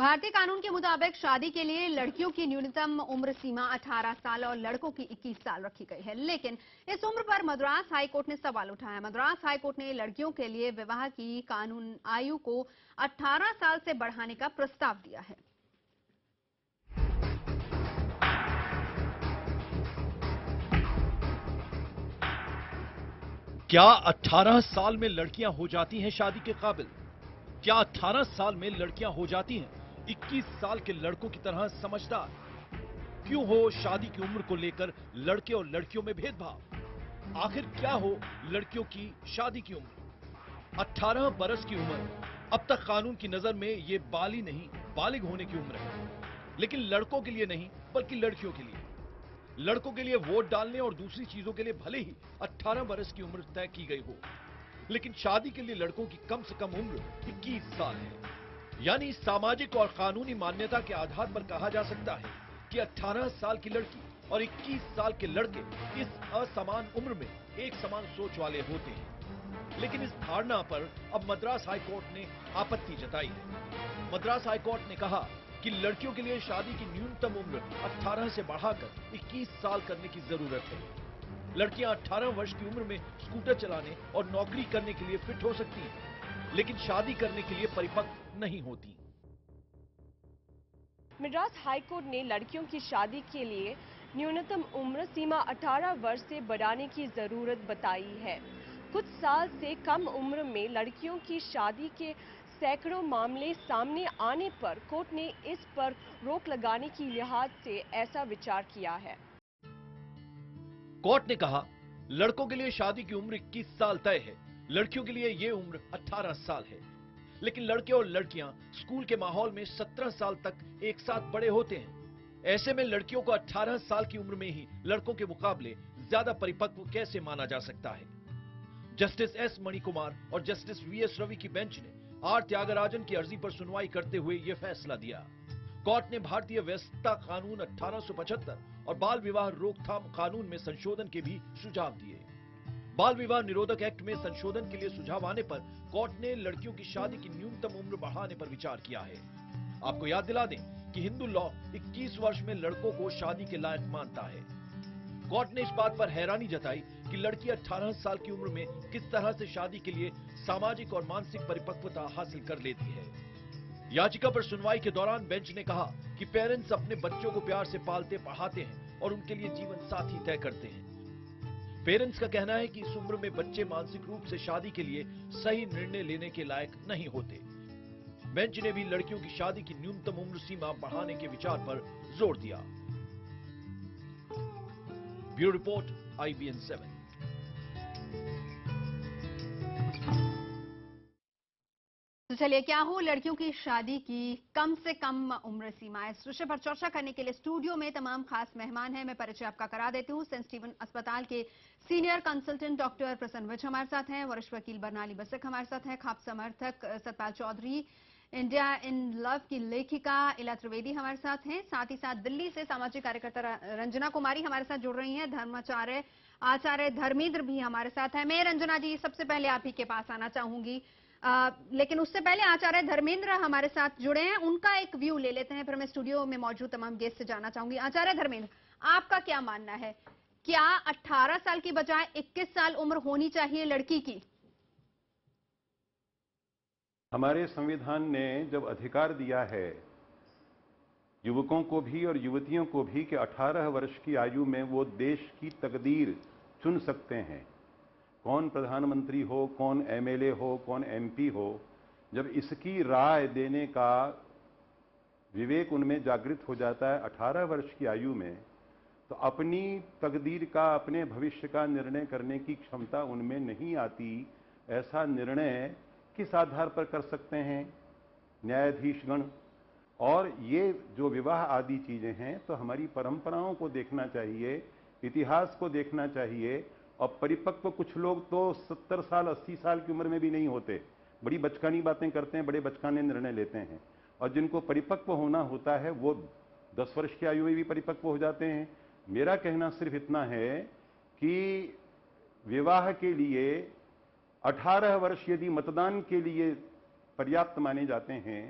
भारतीय कानून के मुताबिक शादी के लिए लड़कियों की न्यूनतम उम्र सीमा 18 साल और लड़कों की 21 साल रखी गई है। लेकिन इस उम्र पर मद्रास हाईकोर्ट ने सवाल उठाया। मद्रास हाईकोर्ट ने लड़कियों के लिए विवाह की कानून आयु को 18 साल से बढ़ाने का प्रस्ताव दिया है। क्या 18 साल में लड़कियां हो जाती हैं शादी के काबिल? क्या 18 साल में लड़कियां हो जाती हैं 21 साल के लड़कों की तरह समझदार? क्यों हो शादी की उम्र को लेकर लड़के और लड़कियों में भेदभाव? आखिर क्या हो लड़कियों की शादी की उम्र? 18 बरस की उम्र अब तक कानून की नजर में ये बाली नहीं, बालिग होने की उम्र है। लेकिन लड़कों के लिए नहीं, बल्कि लड़कियों के लिए। लड़कों के लिए वोट डालने और दूसरी चीजों के लिए भले ही 18 बरस की उम्र तय की गई हो, लेकिन शादी के लिए लड़कों की कम से कम उम्र 21 साल है। यानी सामाजिक और कानूनी मान्यता के आधार पर कहा जा सकता है कि 18 साल की लड़की और 21 साल के लड़के इस असमान उम्र में एक समान सोच वाले होते हैं। लेकिन इस धारणा पर अब मद्रास हाईकोर्ट ने आपत्ति जताई है। मद्रास हाईकोर्ट ने कहा कि लड़कियों के लिए शादी की न्यूनतम उम्र 18 से बढ़ाकर 21 साल करने की जरूरत है। लड़कियां 18 वर्ष की उम्र में स्कूटर चलाने और नौकरी करने के लिए फिट हो सकती हैं, लेकिन शादी करने के लिए परिपक्व नहीं होती। मद्रास हाईकोर्ट ने लड़कियों की शादी के लिए न्यूनतम उम्र सीमा 18 वर्ष से बढ़ाने की जरूरत बताई है। कुछ साल से कम उम्र में लड़कियों की शादी के सैकड़ों मामले सामने आने पर कोर्ट ने इस पर रोक लगाने की लिहाज से ऐसा विचार किया है। कोर्ट ने कहा, लड़कों के लिए शादी की उम्र 21 साल तय है, लड़कियों के लिए यह उम्र 18 साल है। लेकिन लड़के और लड़कियां स्कूल के माहौल में 17 साल तक एक साथ बड़े होते हैं। ऐसे में लड़कियों को 18 साल की उम्र में ही लड़कों के मुकाबले ज्यादा परिपक्व कैसे माना जा सकता है? जस्टिस एस मणिकुमार और जस्टिस वीएस रवि की बेंच ने आर त्यागराजन की अर्जी पर सुनवाई करते हुए यह फैसला दिया। कोर्ट ने भारतीय वयस्कता कानून 1875 और बाल विवाह रोकथाम कानून में संशोधन के भी सुझाव दिए। बाल विवाह निरोधक एक्ट में संशोधन के लिए सुझाव आने पर कोर्ट ने लड़कियों की शादी की न्यूनतम उम्र बढ़ाने पर विचार किया है। आपको याद दिला दें कि हिंदू लॉ 21 वर्ष में लड़कों को शादी के लायक मानता है। कोर्ट ने इस बात पर हैरानी जताई कि लड़की 18 साल की उम्र में किस तरह से शादी के लिए सामाजिक और मानसिक परिपक्वता हासिल कर लेती है। याचिका पर सुनवाई के दौरान बेंच ने कहा कि पेरेंट्स अपने बच्चों को प्यार से पालते पढ़ाते हैं और उनके लिए जीवन साथी तय करते हैं। पेरेंट्स का कहना है कि इस उम्र में बच्चे मानसिक रूप से शादी के लिए सही निर्णय लेने के लायक नहीं होते। बेंच ने भी लड़कियों की शादी की न्यूनतम उम्र सीमा बढ़ाने के विचार पर जोर दिया। Bureau report, IBN 7। तो चलिए, क्या हो लड़कियों की शादी की कम से कम उम्र सीमा? इस विषय पर चर्चा करने के लिए स्टूडियो में तमाम खास मेहमान हैं। मैं परिचय आपका करा देती हूँ। सेंट स्टीवन अस्पताल के सीनियर कंसल्टेंट डॉक्टर प्रसन्न विज हमारे साथ हैं। वरिष्ठ वकील बरनाली बसक हमारे साथ हैं। खाप समर्थक Satpal Chaudhary, India in love की लेखिका इला त्रिवेदी हमारे साथ हैं। साथ ही साथ दिल्ली से सामाजिक कार्यकर्ता रंजना कुमारी हमारे साथ जुड़ रही हैं। धर्माचार्य आचार्य धर्मेंद्र भी हमारे साथ हैं। मैं रंजना जी सबसे पहले आप ही के पास आना चाहूंगी, लेकिन उससे पहले आचार्य धर्मेंद्र हमारे साथ जुड़े हैं, उनका एक व्यू ले लेते हैं, फिर मैं स्टूडियो में मौजूद तमाम गेस्ट से जानना चाहूंगी। आचार्य धर्मेंद्र, आपका क्या मानना है? क्या 18 साल की बजाय 21 साल उम्र होनी चाहिए लड़की की? हमारे संविधान ने जब अधिकार दिया है युवकों को भी और युवतियों को भी कि 18 वर्ष की आयु में वो देश की तकदीर चुन सकते हैं, कौन प्रधानमंत्री हो, कौन MLA हो, कौन MP हो, जब इसकी राय देने का विवेक उनमें जागृत हो जाता है 18 वर्ष की आयु में, तो अपनी तकदीर का, अपने भविष्य का निर्णय करने की क्षमता उनमें नहीं आती। ऐसा निर्णय किस आधार पर कर सकते हैं न्यायाधीशगण? और ये जो विवाह आदि चीजें हैं, तो हमारी परंपराओं को देखना चाहिए, इतिहास को देखना चाहिए। और परिपक्व कुछ लोग तो 70 साल 80 साल की उम्र में भी नहीं होते, बड़ी बचकानी बातें करते हैं, बड़े बचकाने निर्णय लेते हैं। और जिनको परिपक्व होना होता है वो 10 वर्ष की आयु में भी परिपक्व हो जाते हैं। मेरा कहना सिर्फ इतना है कि विवाह के लिए 18 वर्ष यदि मतदान के लिए पर्याप्त माने जाते हैं,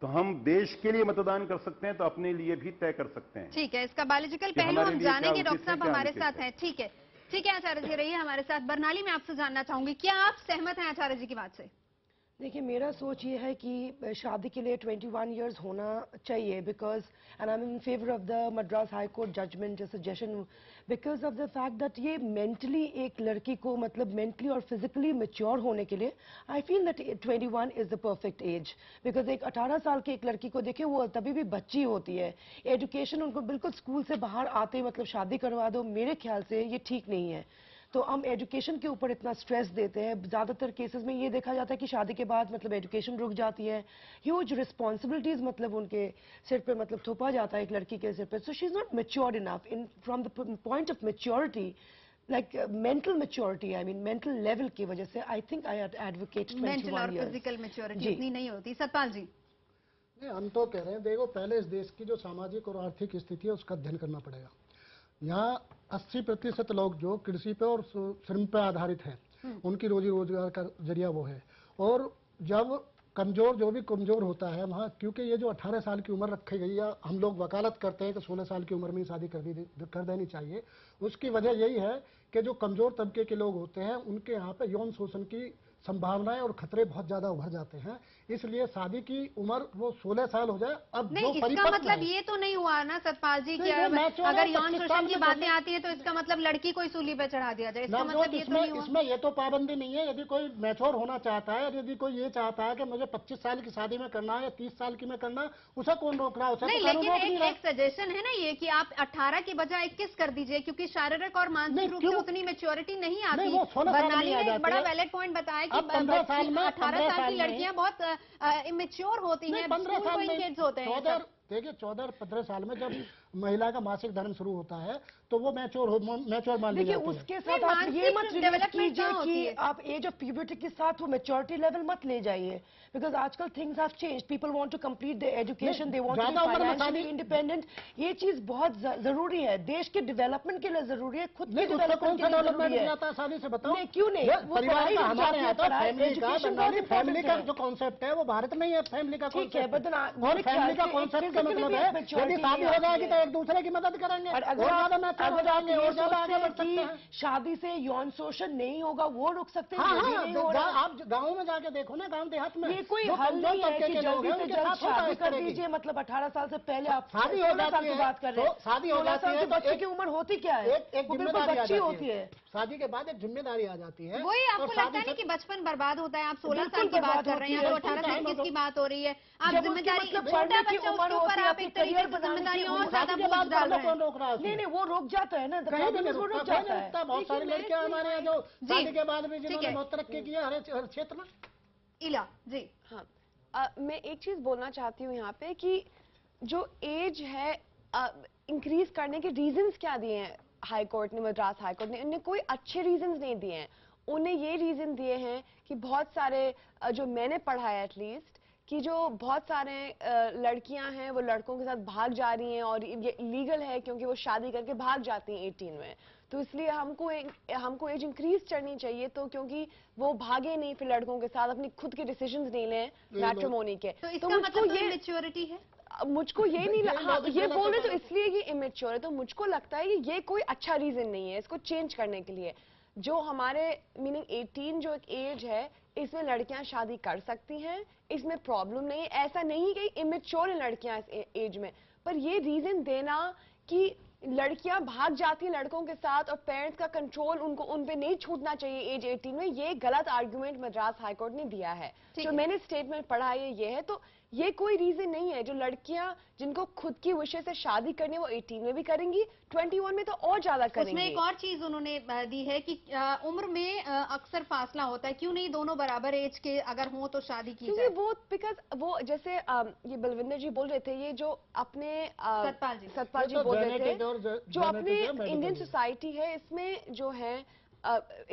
तो हम देश के लिए मतदान कर सकते हैं तो अपने लिए भी तय कर सकते हैं। ठीक है, इसका बायोलॉजिकल कि पहलू हमारे हम लिए क्या जानेंगे। उचित डॉक्टर है, साहब क्या हमारे अनुचित साथ है। हैं। ठीक है, ठीक है आचार्य जी, रहिए हमारे साथ। बरनाली में आपसे जानना चाहूंगी, क्या आप सहमत हैं आचार्य जी की बात से? देखिए, मेरा सोच ये है कि शादी के लिए 21 इयर्स होना चाहिए, because and I am in favour of the Madras high court judgement suggestion, because of the fact that ये मेंटली एक लड़की को मतलब मेंटली और फिजिकली मैच्योर होने के लिए I feel that 21 is the perfect age. Because एक 18 साल की एक लड़की को देखिए, वो तभी भी बच्ची होती है। एजुकेशन उनको बिल्कुल स्कूल से बाहर आते ही मतलब शादी करवा दो, मेरे ख्याल से ये ठीक नहीं है। तो हम एजुकेशन के ऊपर इतना स्ट्रेस देते हैं, ज़्यादातर केसेस में ये देखा जाता है कि शादी के बाद मतलब एजुकेशन रुक जाती है, ह्यूज रिस्पॉन्सिबिलिटीज मतलब उनके सिर पे मतलब थोपा जाता है एक लड़की के सिर पे। So she is not matured enough in from the point of maturity, like mental maturity, I mean mental level की वजह से I think I advocate mental और फिजिकल मैच्योरिटी इतनी नहीं होती। सतपाल जी। नहीं, हम तो कह रहे हैं, देखो पहले इस देश की जो सामाजिक और आर्थिक स्थिति है उसका अध्ययन करना पड़ेगा। यहाँ 80% लोग जो कृषि पे और श्रम पे आधारित हैं, उनकी रोजी रोजगार का जरिया वो है। और जब कमजोर, जो भी कमजोर होता है वहाँ, क्योंकि ये जो 18 साल की उम्र रखी गई है, हम लोग वकालत करते हैं कि 16 साल की उम्र में शादी कर देनी चाहिए। उसकी वजह यही है कि जो कमजोर तबके के लोग होते हैं उनके यहाँ पे यौन शोषण की संभावनाएं और खतरे बहुत ज्यादा उभर जाते हैं। इसलिए शादी की उम्र वो 16 साल हो जाए। अब नहीं, इसका मतलब ये तो नहीं हुआ ना सतपाल जी कि अगर यौन शोषण की बातें आती है तो इसका मतलब लड़की को ही सूली पे चढ़ा दिया जाए, इसका मतलब ये तो नहीं हुआ। इसमें ये तो पाबंदी नहीं है। यदि कोई मैच्योर होना चाहता है, यदि कोई ये चाहता है कि मुझे 25 साल की शादी में करना है या 30 साल की में करना है, उसे कौन रोक रहा है? उसे नहीं, लेकिन एक सजेशन है ना ये कि आप 18 की बजाय 21 कर दीजिए, क्योंकि शारीरिक और मानसिक रूप से उतनी मैच्योरिटी नहीं आती। बरनाली ने एक बड़ा वैलिड पॉइंट बताया कि 18 साल की लड़कियां बहुत इमेच्योर होती हैं, स्कूल गोइंग किड्स होते हैं। देखिए 14-15 साल में जब महिला का मासिक धर्म शुरू होता है तो वो मैच्योर मान ली जाती है। उसके साथ आप ये मत रिलेट कीजिए कि आप एज ऑफ प्यूबर्टी के साथ वो मैच्योरिटी लेवल मत ले जाइए, बिकॉज आजकल things have change, people want to complete their education, they want to be financially independent. ये चीज बहुत जरूरी है, देश के डेवलपमेंट के लिए जरूरी है, खुद के डेवलपमेंट के लिए जरूरी है। शादी से बताओ क्यों नहीं? परिवार का हमारे यहाँ तो फैमिली का जो कॉन्सेप्ट है वो भारत में ही है। फैमिली का ठीक है, बट और फैमिली का कॉन्सेप्ट का मतलब है यदि शादी हो जाएगी तो एक दूसरे की मदद करेंगे और शादी से यौन शोषण नहीं होगा, वो रुक सकते हैं। आप गाँव में जाके देखो ना, गाँव देहात में ये कोई हल नहीं है कि जल्दी से जल्द शादी कर दीजिए। मतलब 18 साल से पहले आप शादी हो जाती है, बात कर रहे हैं, शादी हो जाती है, बच्चे की उम्र होती क्या है? एक बच्ची होती है। शादी के बाद एक जिम्मेदारी आ जाती है। वही आपको लगता है नहीं कि बचपन बर्बाद होता है? आप 16 साल की बात कर रहे हैं, तो 18 से 21 की बात हो रही है। आप जिम्मेदारी, छोटा बच्चा, उसके ऊपर आप एक तरीके से जिम्मेदारी और ज्यादा बोझ डाल रहे हैं। नहीं, वो रुक जाता है ना, वो रुक जाता है। बहुत सारी लड़कियां हमारे यहाँ जो शादी के बाद भी जिन्होंने बहुत तरक्की की है हर क्षेत्र में। इला जी। हाँ, मैं एक चीज बोलना चाहती हूँ यहाँ पे कि जो एज है इंक्रीज करने के रीजंस क्या दिए हैं हाई कोर्ट ने, मद्रास हाई कोर्ट ने? उन्हें कोई अच्छे रीजंस नहीं दिए हैं। उन्हें ये रीजन दिए हैं कि बहुत सारे, जो मैंने पढ़ा है एटलीस्ट, कि जो बहुत सारे लड़कियां हैं वो लड़कों के साथ भाग जा रही हैं और ये लीगल है क्योंकि वो शादी करके भाग जाती हैं 18 में। तो इसलिए हमको एज इंक्रीज करनी चाहिए, तो क्योंकि वो भागे नहीं फिर लड़कों के साथ, अपनी खुद के डिसीजंस नहीं लें मैट्रिमोनी के। तो इसका मतलब ये मैच्योरिटी है? मुझको ये नहीं ये बोल रहे तो इसलिए ये इमेच्योर है। तो मुझको लगता है कि ये कोई अच्छा रीजन नहीं है इसको चेंज करने के लिए। जो हमारे मीनिंग 18 जो एक एज है, इसमें लड़कियां शादी कर सकती हैं, इसमें प्रॉब्लम नहीं है। ऐसा नहीं कि इमेच्योर हैं लड़कियां इस एज में, पर ये रीजन देना कि लड़कियां भाग जाती हैं लड़कों के साथ और पेरेंट्स का कंट्रोल उन पे नहीं छूटना चाहिए एज 18 में, ये गलत आर्गुमेंट मद्रास हाईकोर्ट ने दिया है। जो मैंने स्टेटमेंट पढ़ा है ये है, तो ये कोई रीजन नहीं है। जो लड़कियां जिनको खुद की विशेष से शादी करनी है वो 18 में भी करेंगी, 21 में तो और ज्यादा करेंगी। उसमें एक और चीज उन्होंने दी है कि उम्र में अक्सर फासला होता है, क्यों नहीं दोनों बराबर एज के अगर हो तो शादी की जाए? वो बिकॉज वो जैसे ये बलविंदर जी बोल रहे थे, ये जो अपने सतपाल जी बोल रहे थे, जो अपने इंडियन सोसाइटी है इसमें जो है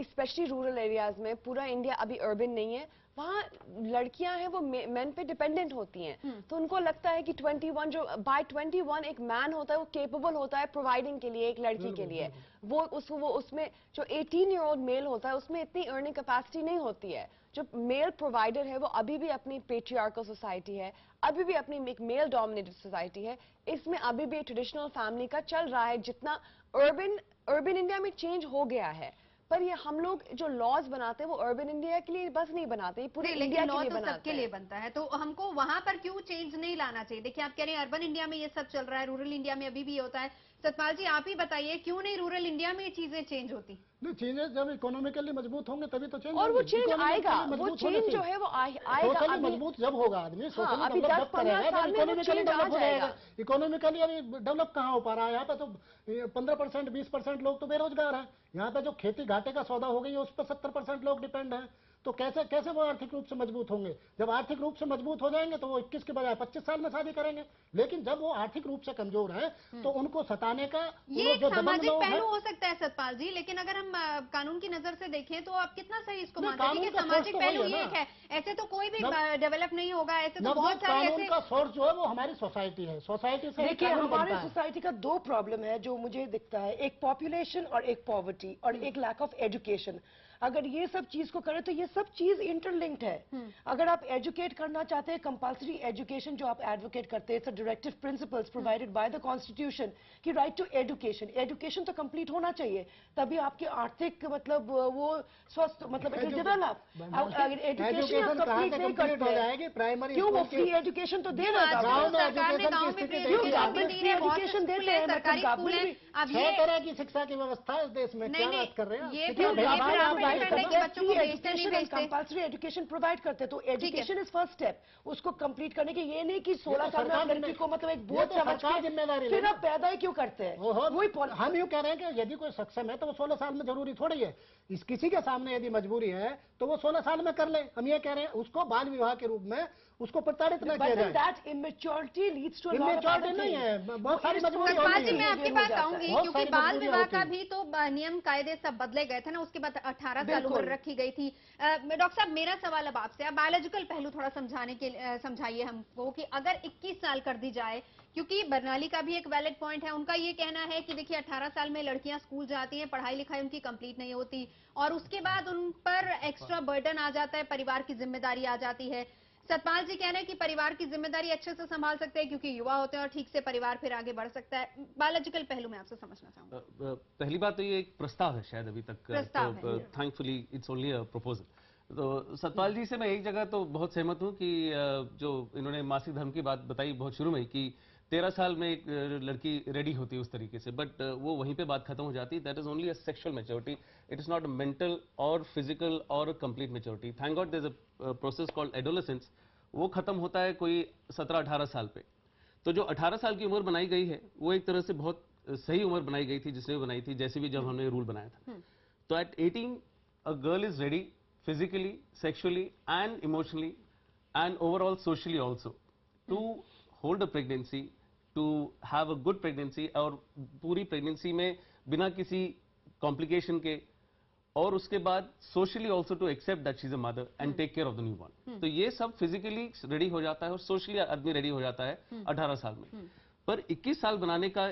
स्पेशली रूरल एरियाज में, पूरा इंडिया अभी अर्बन नहीं है, वहाँ लड़कियां हैं वो मेन पे डिपेंडेंट होती हैं। तो उनको लगता है कि 21 जो बाय 21 एक मैन होता है वो केपेबल होता है प्रोवाइडिंग के लिए एक लड़की के लिए। वो उसमें जो 18-year-old मेल होता है उसमें इतनी अर्निंग कैपेसिटी नहीं होती है। जो मेल प्रोवाइडर है वो अभी भी अपनी पेट्रियार्कल सोसाइटी है, अभी भी अपनी एक मेल डोमिनेटेड सोसाइटी है, इसमें अभी भी ट्रेडिशनल फैमिली का चल रहा है। जितना अर्बन इंडिया में चेंज हो गया है, पर ये हम लोग जो लॉज बनाते हैं वो अर्बन इंडिया के लिए बस नहीं बनाते, ये पूरे इंडिया के लिए तो बनाते सबके हैं। लिए बनता है, तो हमको वहां पर क्यों चेंज नहीं लाना चाहिए? देखिए, आप कह रहे हैं अर्बन इंडिया में ये सब चल रहा है, रूरल इंडिया में अभी भी होता है। सतपाल जी, आप ही बताइए, क्यों नहीं रूरल इंडिया में ये चीजें चेंज होती? नहीं, चीजें जब इकोनॉमिकली मजबूत होंगे तभी तो चेंज और वो चेंज Economically आएगा, वो मजबूत चेंज होने से। जो है वो आएगा। सोशली अभी मजबूत जब होगा आदमी, सोशली अभी डेवलप 10-15 करेगा, साल में वो इकोनॉमिकली change आ डेवलप हो जाएगा। जाएगा। इकोनॉमिकली अभी डेवलप कहाँ हो पा रहा है? यहाँ पे तो 15% 20% लोग तो बेरोजगार हैं। यहाँ पे जो खेती घाटे का सौदा हो गई है उस पर 70% लोग डिपेंड हैं। तो कैसे कैसे वो आर्थिक रूप से मजबूत होंगे? जब आर्थिक रूप से मजबूत हो जाएंगे तो वो 21 के बजाय 25 साल में शादी करेंगे। लेकिन जब वो आर्थिक रूप से कमजोर है तो उनको सताने का ये एक सामाजिक पहलू हो सकता है सतपाल जी, लेकिन अगर हम कानून की नजर से देखें तो आप कितना सही इसको मानते हैं कि सामाजिक पहलू ये एक है? ऐसे तो कोई भी डेवलप नहीं होगा, ऐसे तो बहुत सारे कानून का सोर्स जो है वो हमारी सोसाइटी है। सोसाइटी से देखिए, हमारे सोसाइटी का दो प्रॉब्लम है जो मुझे दिखता है, एक पॉपुलेशन और एक पॉवर्टी और एक लैक ऑफ एजुकेशन। अगर ये सब चीज को करें तो ये सब चीज इंटरलिंक्ड है। अगर आप एजुकेट करना चाहते हैं, कंपल्सरी एजुकेशन जो आप एडवोकेट करते हैं, it's a directive principles provided by the constitution कि राइट टू एजुकेशन। एजुकेशन तो कंप्लीट होना चाहिए, तभी आपके आर्थिक मतलब वो स्वस्थ मतलब इट विल डेवलप। एजुकेशन आप कंप्लीट नहीं करते हैं, प्राइमरी क्यों? वो फ्री एजुकेशन तो दे रहा है। सरकार ने गांव में फ्री एजुकेशन दे रही है, सरकारी स्कूल है। अब ये तरह की शिक्षा की व्यवस्था है इस देश में, क्या बात कर रहे हैं? कंपल्सरी एजुकेशन प्रोवाइड करते हैं, तो एजुकेशन इज फर्स्ट स्टेप। उसको कंप्लीट करने के ये नहीं कि 16 साल में आप लड़की को मतलब एक बोझ समझ के जिम्मेदारी फिर आप पैदा ही क्यों करते हैं? हम यूं कह रहे हैं कि यदि कोई सक्षम है तो वो 16 साल में जरूरी थोड़ी है। इस किसी के सामने यदि मजबूरी है तो वो 16 साल में कर ले। हम ये कह रहे हैं उसको बाल विवाह के रूप में उसको प्रताड़ित न किया जाए। That immaturity leads to immaturity नहीं है, बहुत सारी मजबूरी सतपाल जी, मैं आपकी बात कहूंगी, क्योंकि बाल विवाह का भी तो नियम कायदे सब बदले गए थे ना, उसके बाद 18 साल उम्र रखी गई थी। डॉक्टर साहब, मेरा सवाल अब आपसे, आप बायोलॉजिकल पहलू थोड़ा समझाइए हमको कि अगर 21 साल कर दी जाए, क्योंकि बर्नाली का भी एक वैलिड पॉइंट है, उनका ये कहना है कि देखिए 18 साल में लड़कियां स्कूल जाती हैं, पढ़ाई लिखाई उनकी कंप्लीट नहीं होती और उसके बाद उन पर एक्स्ट्रा बर्डन आ जाता है, परिवार की जिम्मेदारी आ जाती है। सतपाल जी कह रहे हैं कि परिवार की जिम्मेदारी अच्छे से संभाल सकते हैं क्योंकि युवा होते हैं और ठीक से परिवार फिर आगे बढ़ सकता है। बायोलॉजिकल पहलू में आपसे समझना चाहूंगा। पहली बात तो ये एक प्रस्ताव है शायद अभी तक, तो thankfully it's only a proposal. तो सतपाल जी से मैं एक जगह तो बहुत सहमत हूं कि जो इन्होंने मासिक धर्म की बात बताई बहुत शुरू में कि 13 साल में एक लड़की रेडी होती है उस तरीके से, बट वो वहीं पे बात खत्म हो जाती है। That is only a sexual maturity, it is not mental और फिजिकल और complete maturity. Thank God there is a process called adolescence, वो खत्म होता है कोई 17-18 साल पे। तो जो 18 साल की उम्र बनाई गई है वो एक तरह से बहुत सही उम्र बनाई गई थी जिसने बनाई थी, जैसे भी जब हमने रूल बनाया था। तो at 18 a girl is ready physically, sexually and emotionally and overall socially also to hold a pregnancy, to have a good pregnancy और पूरी pregnancy में बिना किसी complication के, और उसके बाद socially also to accept that she is a mother and take care of the newborn। तो ये सब physically ready हो जाता है और socially आदमी ready हो जाता है 18 साल में। पर 21 साल बनाने का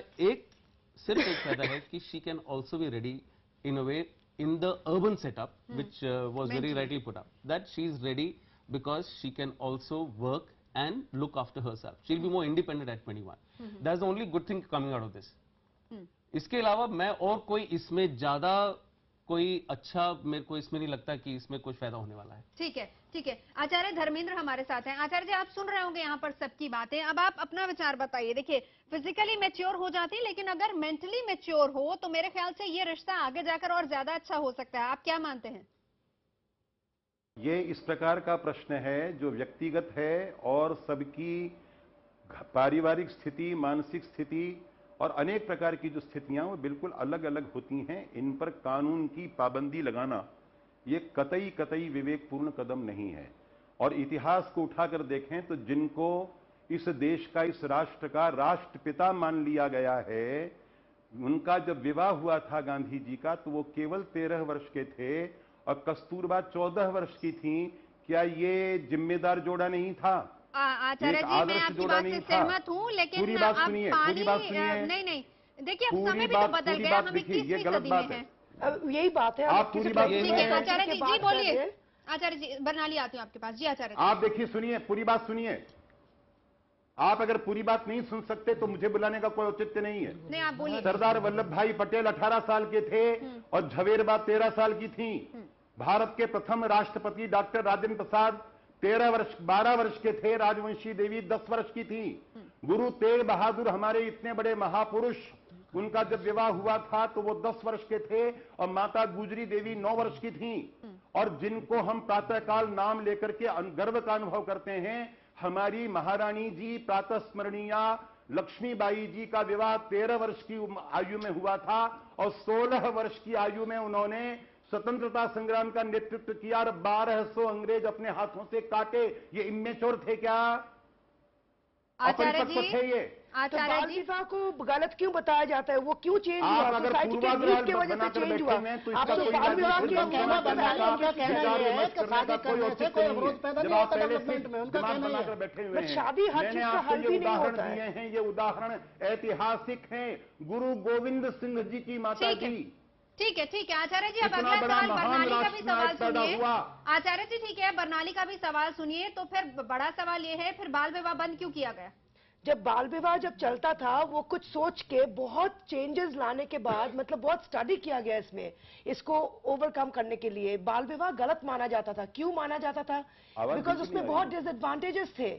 सिर्फ एक फायदा है कि she can also be ready in a way in the urban setup, which was very rightly put up, that she is ready because she can also work and look after herself. She'll be more independent at 21. That's the only good thing coming out of this. इसके अलावा मैं और कोई इसमें ज्यादा कोई अच्छा मेरे को इसमें नहीं लगता कि इसमें कुछ फायदा होने वाला है। ठीक है, ठीक है। आचार्य धर्मेंद्र हमारे साथ हैं। आचार्य जी, आप सुन रहे होंगे यहाँ पर सबकी बातें, अब आप अपना विचार बताइए। देखिए, फिजिकली मैच्योर हो जाती है, लेकिन अगर मेंटली मैच्योर हो तो मेरे ख्याल से ये रिश्ता आगे जाकर और ज्यादा अच्छा हो सकता है। आप क्या मानते हैं? ये इस प्रकार का प्रश्न है जो व्यक्तिगत है और सबकी पारिवारिक स्थिति, मानसिक स्थिति और अनेक प्रकार की जो स्थितियां वो बिल्कुल अलग अलग होती हैं। इन पर कानून की पाबंदी लगाना ये कतई विवेकपूर्ण कदम नहीं है। और इतिहास को उठाकर देखें तो जिनको इस देश का, इस राष्ट्र का राष्ट्रपिता मान लिया गया है, उनका जब विवाह हुआ था गांधी जी का तो वो केवल 13 वर्ष के थे और कस्तूरबा 14 वर्ष की थी। क्या ये जिम्मेदार जोड़ा नहीं था? आचार्य जी, मैं आपकी बात से सहमत हूँ, लेकिन पूरी बात आप सुनिए, पानी पूरी बात सुनिए। नहीं, देखिए अब समय भी तो बदल गया, हम 21वीं सदी में हैं। अब यही बात है। आप पूरी बात ठीक है आचार्य जी, बात बोलिए। आचार्य जी, बरनाली आती हूँ आपके पास। जी आचार्य जी। आप देखिए, सुनिए, पूरी बात सुनिए। आप अगर पूरी बात नहीं सुन सकते तो मुझे बुलाने का कोई औचित्य नहीं है। नहीं, आप बोलिए। सरदार वल्लभ भाई पटेल 18 साल के थे और झवेरबा 13 साल की थी। भारत के प्रथम राष्ट्रपति डॉक्टर राजेंद्र प्रसाद 12 वर्ष के थे। राजवंशी देवी 10 वर्ष की थी। गुरु तेग बहादुर हमारे इतने बड़े महापुरुष, उनका जब विवाह हुआ था तो वो 10 वर्ष के थे और माता गुजरी देवी 9 वर्ष की थी। और जिनको हम प्रातःकाल नाम लेकर के गर्व का अनुभव करते हैं, हमारी महारानी जी प्रातः स्मरणीय लक्ष्मीबाई जी का विवाह 13 वर्ष की आयु में हुआ था और 16 वर्ष की आयु में उन्होंने स्वतंत्रता संग्राम का नेतृत्व किया और 1200 अंग्रेज अपने हाथों से काटे। ये इमेच्योर थे क्या? आचार्य जी, थे ये? तो बाल विवाह को गलत क्यों बताया जाता है? वो क्यों चेंज हुआ? आप अगर सोसाइटी के नीड की वजह से चेंज हुआ। आप तो बाल विवाह की कहना है कि शादी करने से कोई विरोध पैदा नहीं होता डेवलपमेंट में, उनका कहना है। बैठे हुए हैं। शादी हर चीज का हल भी नहीं होता है। हैं, ये उदाहरण ऐतिहासिक हैं। गुरु गोविंद सिंह जी की माता जी। ठीक है आचार्य जी, अब अगला सवाल बरनाली का भी सवाल सुनिए। आचार्य जी ठीक है, बरनाली का भी सवाल सुनिए। तो फिर बड़ा सवाल ये है, फिर बाल विवाह बंद क्यों किया गया? जब बाल विवाह जब चलता था, वो कुछ सोच के बहुत चेंजेस लाने के बाद, मतलब बहुत स्टडी किया गया इसमें, इसको ओवरकम करने के लिए। बाल विवाह गलत माना जाता था। क्यों माना जाता था? बिकॉज उसमें बहुत डिसएडवांटेजेस थे।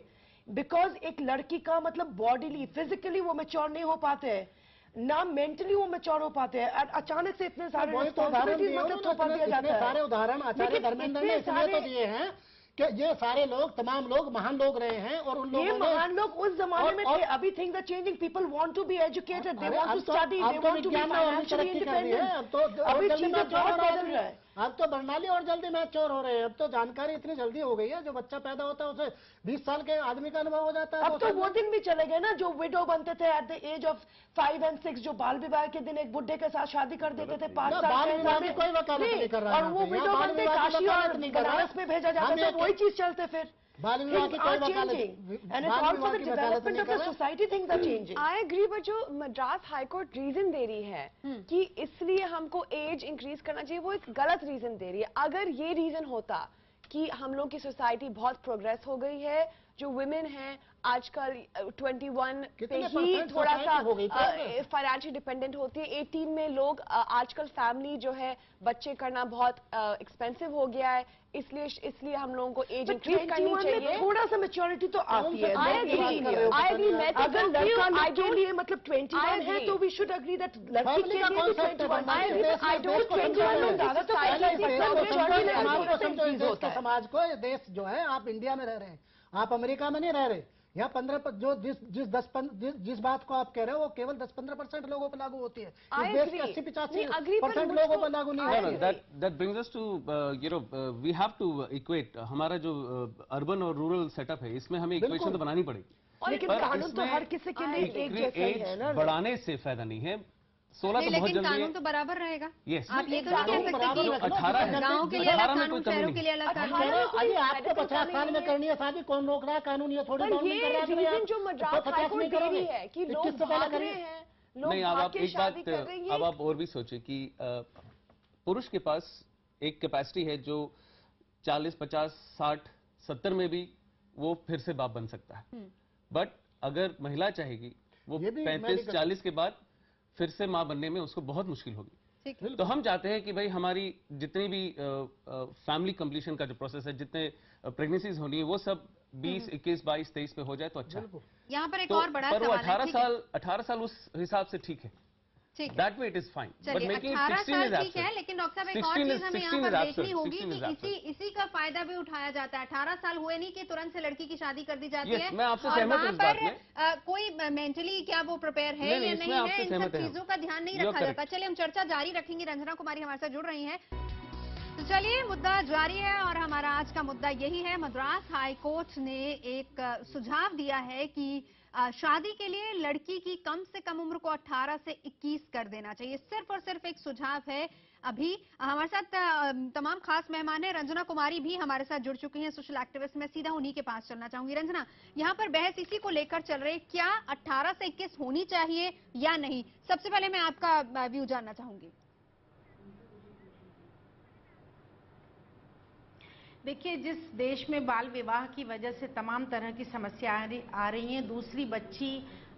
बिकॉज एक लड़की का मतलब बॉडीली, फिजिकली वो मैच्योर नहीं हो पाते हैं, ना मेंटली वो मैच्योर हो पाते हैं। अचानक से इतने सारे रिस्पॉन्सिबिलिटीज मतलब थोपा दिया जाता है। सारे उदाहरण आचार्य धर्मेंद्र ने इसलिए तो दिए हैं कि ये सारे लोग, तमाम लोग महान लोग रहे हैं और उन लोगों ने, ये महान लोग उस जमाने में थे। अभी things are changing, people want to be educated, they want to study, they want to be financially independent. अब तो अभी चीजें बहुत बदल रहा है। अब तो बरनाली और जल्दी मैच्योर हो रहे हैं। अब तो जानकारी इतनी जल्दी हो गई है, जो बच्चा पैदा होता है उसे 20 साल के आदमी का अनुभव हो जाता है। अब तो वो दिन भी चले गए ना, जो विडो बनते थे at the age of 5 and 6, जो बाल विवाह के दिन एक बुड्ढे के साथ शादी कर देते थे 5 साल बाल विवाह में कोई वकालत नहीं कर रहा है। और वो विडो बनते काशी और बनारस में भेजा जाता था, वही चीज चलते फिर। बाल विवाह की कोई वकालत and it's also the development of the society, things are changing. I agree, but जो मद्रास हाई कोर्ट रीजन दे रही है कि इसलिए हमको एज इंक्रीज करना चाहिए, वो एक गलत रीजन दे रही है। अगर ये रीजन होता कि हम लोग की सोसाइटी बहुत प्रोग्रेस हो गई है, जो वुमेन हैं आजकल 21 पे ही थोड़ा सा फाइनेंशियल डिपेंडेंट होती है। 18 में लोग आजकल फैमिली जो है बच्चे करना बहुत एक्सपेंसिव हो गया है, इसलिए हम लोगों को एज इंक्रीज करनी चाहिए। थोड़ा सा मैच्योरिटी तो आती है। I agree, मैं तो अगर लड़का के लिए मतलब 21 है तो वी शुड एग्री दैट लड़की के लिए भी 21। I don't think ज्यादा तो समाज को, ये देश जो है, आप इंडिया में रह रहे हैं, आप अमेरिका में नहीं रह रहे। यहाँ 15 जो जिस बात को आप कह रहे हो वो केवल 10-15% लोगों पर लागू होती है। इस देश के 80-85% लोगों पर लागू नहीं होती है। That brings us to we have to equate हमारा जो अर्बन और रूरल सेटअप है, इसमें हमें इक्वेशन तो बनानी पड़ेगी। लेकिन कानून तो हर किसी के लिए एक जैसा ही है ना। बढ़ाने से फायदा नहीं है। 16 तो बहुत जल्दी है। कानून तो बराबर रहेगा। Yes. आप ये तो नहीं कह सकते कि 18 है, गाँव के लिए अलग कानून, शहरों के लिए अलग कानून। अभी आपको 50 साल में करनी है शादी, कौन रोक रहा है? कानून ये थोड़ी पर ये रीजन जो मद्रास हाई कोर्ट दे रही है कि लोग भाग रहे हैं, नहीं, अब आप एक बात, अब आप और भी सोचिए कि पुरुष के पास एक कैपेसिटी है जो 40, 50, 60, 70 में भी वो फिर से बाप बन सकता है। बट अगर महिला चाहेगी, वो 35, 40 के बाद फिर से मां बनने में उसको बहुत मुश्किल होगी। तो हम चाहते हैं कि भाई हमारी जितनी भी फैमिली कंप्लीशन का जो प्रोसेस है, जितने प्रेगनेंसीज होनी है, वो सब 20, 21, 22, 23 पे हो जाए तो अच्छा। यहाँ पर एक तो, और बड़ा पर वो सवाल है। 18 साल उस हिसाब से ठीक है। That way it is fine. चलिए, 18 साल ठीक है, लेकिन डॉक्टर साहब एक और चीज हमें यहाँ पर देखनी होगी कि इसी का फायदा भी उठाया जाता है। 18 साल हुए नहीं कि तुरंत से लड़की की शादी कर दी जाती है। मैं आपसे सहमत हूं इस बात में। कोई मेंटली क्या वो प्रिपेयर है या नहीं है, इन सब चीजों का ध्यान नहीं रखा जाता। चलिए हम चर्चा जारी रखेंगे। रंजना कुमारी हमारे साथ जुड़ रही हैं। तो चलिए, मुद्दा जारी है और हमारा आज का मुद्दा यही है। मद्रास हाई कोर्ट ने एक सुझाव दिया है कि शादी के लिए लड़की की कम से कम उम्र को 18 से 21 कर देना चाहिए, सिर्फ और सिर्फ एक सुझाव है। अभी हमारे साथ तमाम खास मेहमान हैं। रंजना कुमारी भी हमारे साथ जुड़ चुकी हैं, सोशल एक्टिविस्ट। मैं सीधा उन्हीं के पास चलना चाहूंगी। रंजना, यहाँ पर बहस इसी को लेकर चल रही है, क्या 18 से 21 होनी चाहिए या नहीं? सबसे पहले मैं आपका व्यू जानना चाहूंगी। देखिए, जिस देश में बाल विवाह की वजह से तमाम तरह की समस्या आ रही हैं, दूसरी बच्ची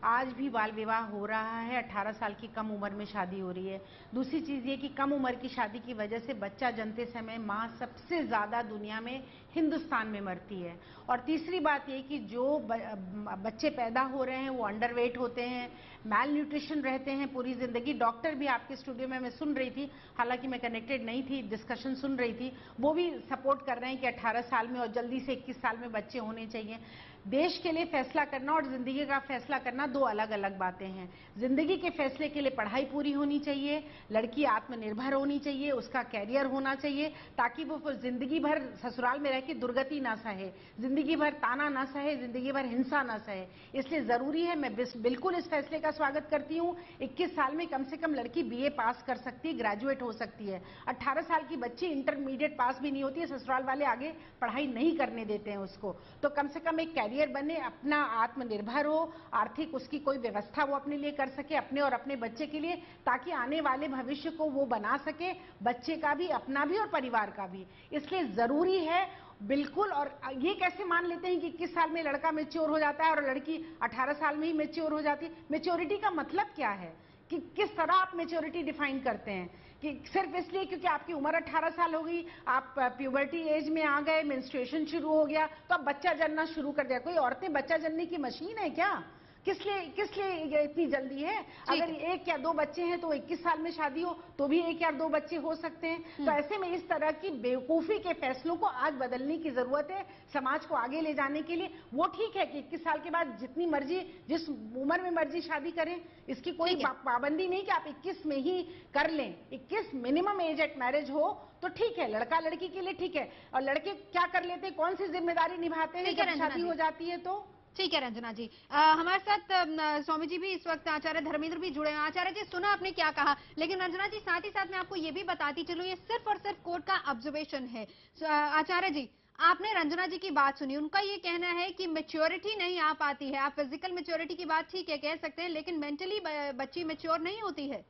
आज भी बाल विवाह हो रहा है, 18 साल की कम उम्र में शादी हो रही है। दूसरी चीज़ ये कि कम उम्र की शादी की वजह से बच्चा जन्मते समय माँ सबसे ज़्यादा दुनिया में हिंदुस्तान में मरती है। और तीसरी बात ये कि जो बच्चे पैदा हो रहे हैं वो अंडरवेट होते हैं, मैल न्यूट्रिशन रहते हैं पूरी ज़िंदगी। डॉक्टर भी आपके स्टूडियो में मैं सुन रही थी, हालांकि मैं कनेक्टेड नहीं थी, डिस्कशन सुन रही थी, वो भी सपोर्ट कर रहे हैं कि 18 साल में और जल्दी से 21 साल में बच्चे होने चाहिए। देश के लिए फैसला करना और जिंदगी का फैसला करना दो अलग अलग बातें हैं। जिंदगी के फैसले के लिए पढ़ाई पूरी होनी चाहिए, लड़की आत्मनिर्भर होनी चाहिए, उसका कैरियर होना चाहिए, ताकि वो फिर जिंदगी भर ससुराल में रह के दुर्गति ना सहे, जिंदगी भर ताना ना सहे, जिंदगी भर हिंसा ना सहे। इसलिए जरूरी है, मैं बिल्कुल इस फैसले का स्वागत करती हूँ। 21 साल में कम से कम लड़की BA पास कर सकती है, ग्रेजुएट हो सकती है। 18 साल की बच्ची इंटरमीडिएट पास भी नहीं होती है, ससुराल वाले आगे पढ़ाई नहीं करने देते हैं उसको। तो कम से कम एक कैरियर बने, अपना आत्मनिर्भर हो, आर्थिक उसकी कोई व्यवस्था वो अपने लिए कर सके, अपने और अपने बच्चे के लिए, ताकि आने वाले भविष्य को वो बना सके, बच्चे का भी, अपना भी और परिवार का भी। इसलिए जरूरी है बिल्कुल। और ये कैसे मान लेते हैं कि 21 साल में लड़का मैच्योर हो जाता है और लड़की 18 साल में ही मैच्योर हो जाती है? मैच्योरिटी का मतलब क्या है, कि किस तरह आप मैच्योरिटी डिफाइन करते हैं? कि सिर्फ इसलिए क्योंकि आपकी उम्र 18 साल हो गई, आप प्यूबर्टी एज में आ गए, मेंस्ट्रुएशन शुरू हो गया, तो अब बच्चा जनना शुरू कर दिया? कोई औरतें बच्चा जनने की मशीन है क्या? किस लिए इतनी जल्दी है? अगर एक या दो बच्चे हैं तो 21 साल में शादी हो तो भी एक या दो बच्चे हो सकते हैं। तो ऐसे में इस तरह की बेवकूफी के फैसलों को आज बदलने की जरूरत है, समाज को आगे ले जाने के लिए। वो ठीक है कि 21 साल के बाद जितनी मर्जी, जिस उम्र में मर्जी शादी करें, इसकी कोई पाबंदी नहीं कि आप 21 में ही कर लें। 21 मिनिमम एज एट मैरिज हो तो ठीक है, लड़का लड़की के लिए ठीक है। और लड़के क्या कर लेते हैं, कौन सी जिम्मेदारी निभाते हैं जब शादी हो जाती है? तो ठीक है रंजना जी। हमारे साथ स्वामी जी भी इस वक्त, आचार्य धर्मेंद्र भी जुड़े हैं। आचार्य जी, सुना आपने क्या कहा, लेकिन रंजना जी साथ ही साथ मैं आपको ये भी बताती चलूं, ये सिर्फ और सिर्फ कोर्ट का ऑब्जर्वेशन है। आचार्य जी, आपने रंजना जी की बात सुनी, उनका ये कहना है कि मैच्योरिटी नहीं आ पाती है। आप फिजिकल मैच्योरिटी की बात ठीक है कह सकते हैं, लेकिन मेंटली बच्ची मैच्योर नहीं होती है।